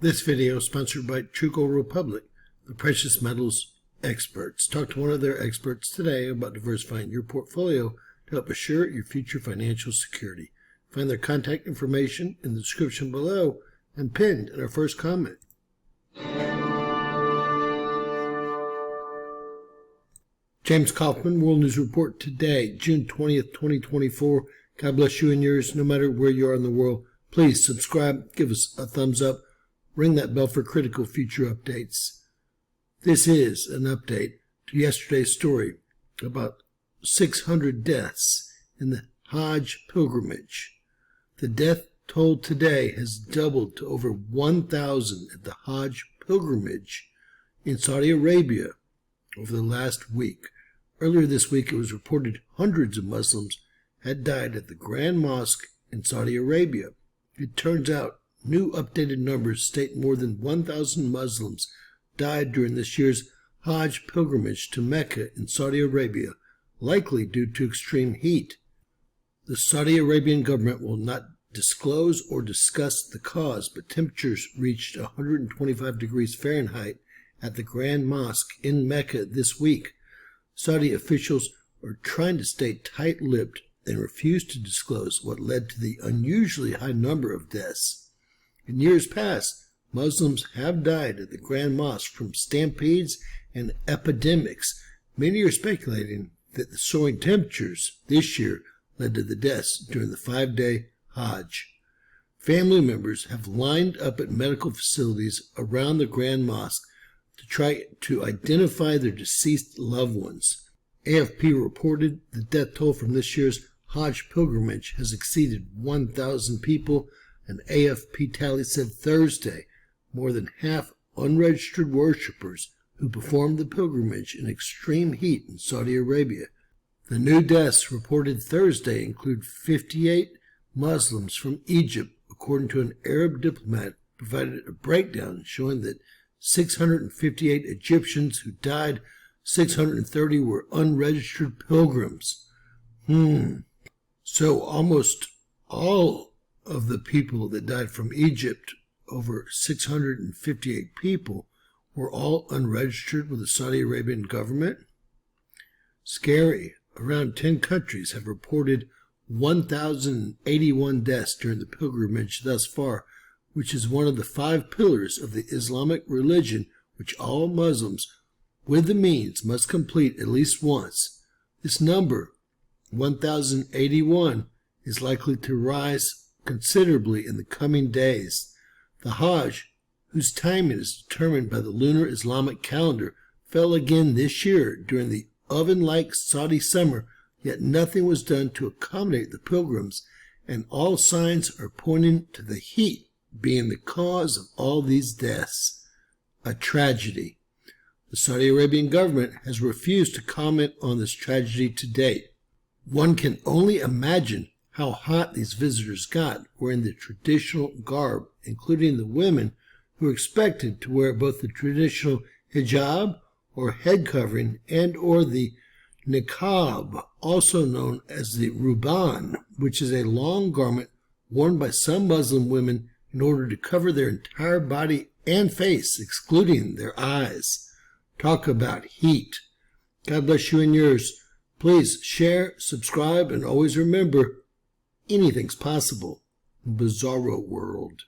This video is sponsored by Truco Republic, the precious metals experts. Talk to one of their experts today about diversifying your portfolio to help assure your future financial security. Find their contact information in the description below and pinned in our first comment. James Kaufman, World News Report today, June 20th, 2024. God bless you and yours, no matter where you are in the world. Please subscribe, give us a thumbs up, ring that bell for critical future updates. This is an update to yesterday's story about 600 deaths in the Hajj pilgrimage. The death toll today has doubled to over 1,000 at the Hajj pilgrimage in Saudi Arabia over the last week. Earlier this week, it was reported hundreds of Muslims had died at the Grand Mosque in Saudi Arabia. It turns out new updated numbers state more than 1,000 Muslims died during this year's Hajj pilgrimage to Mecca in Saudi Arabia, likely due to extreme heat. The Saudi Arabian government will not disclose or discuss the cause, but temperatures reached 125 degrees Fahrenheit at the Grand Mosque in Mecca this week. Saudi officials are trying to stay tight-lipped and refuse to disclose what led to the unusually high number of deaths. In years past, Muslims have died at the Grand Mosque from stampedes and epidemics. Many are speculating that the soaring temperatures this year led to the deaths during the 5-day Hajj. Family members have lined up at medical facilities around the Grand Mosque to try to identify their deceased loved ones. AFP reported the death toll from this year's Hajj pilgrimage has exceeded 1,000 people. An AFP tally said Thursday more than half unregistered worshippers who performed the pilgrimage in extreme heat in Saudi Arabia. The new deaths reported Thursday include 58 Muslims from Egypt, according to an Arab diplomat provided a breakdown showing that 658 Egyptians who died, 630 were unregistered pilgrims. So almost all of the people that died from Egypt, over 658 people, were all unregistered with the Saudi Arabian government. Scary. Around 10 countries have reported 1,081 deaths during the pilgrimage thus far, which is one of the 5 pillars of the Islamic religion, which all Muslims with the means must complete at least once. This number, 1,081, is likely to rise considerably in the coming days. The Hajj, whose timing is determined by the lunar Islamic calendar, fell again this year during the oven-like Saudi summer, yet nothing was done to accommodate the pilgrims, and all signs are pointing to the heat being the cause of all these deaths. A tragedy. The Saudi Arabian government has refused to comment on this tragedy to date. One can only imagine how hot these visitors got wearing the traditional garb, including the women who are expected to wear both the traditional hijab or head covering and or the niqab, also known as the ruban, which is a long garment worn by some Muslim women in order to cover their entire body and face, excluding their eyes. Talk about heat. God bless you and yours. Please share, subscribe, and always remember, anything's possible in Bizarro World.